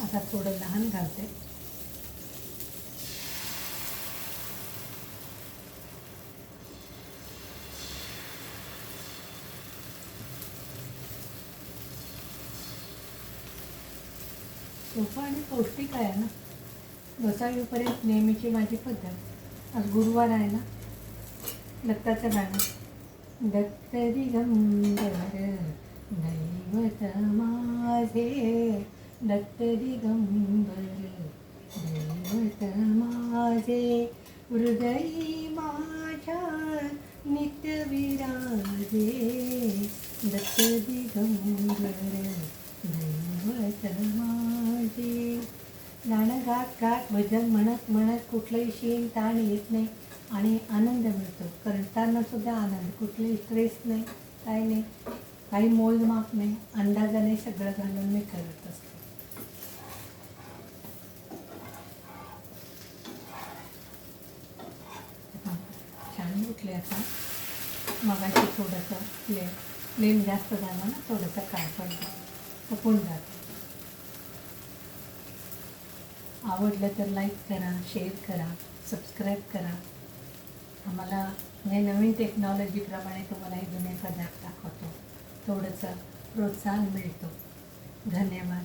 आता थोडं लहान घालते. सोपं आणि पौष्टिक आहे ना. डोसा येऊपर्यंत नेहमीची माझी पद्धत. आज गुरुवार आहे ना. दत्ताचं गाणं. दत्त दिगंबर दैवत माझे, दत्त दिगंबर दैवत माझे, हृदयी माझ्या नित्य विराजे, दत्त दिगंबर दैवत माझे. गाणं गात गात भजन म्हणत म्हणत कुठलंही शीण ताण येत नाही आणि आनंद मिळतो. करताना सुद्धा आनंद, कुठलंही स्ट्रेस नाही, काही नाही, काही मोजमाप नाही, अंदाजाने सगळं घालून मी करत असते. छान उठले आता. मगाशी थोडंसं फ्लेम जास्त झालं ना, थोडंसं काळपट तपून जातं. आवडलं तर लाईक करा, शेअर करा, सबस्क्राईब करा. आम्हाला हे नवीन टेक्नॉलॉजीप्रमाणे तुम्हाला हे जुने पदार्थ दाखवतो, थोडंसं प्रोत्साहन मिळतो. धन्यवाद.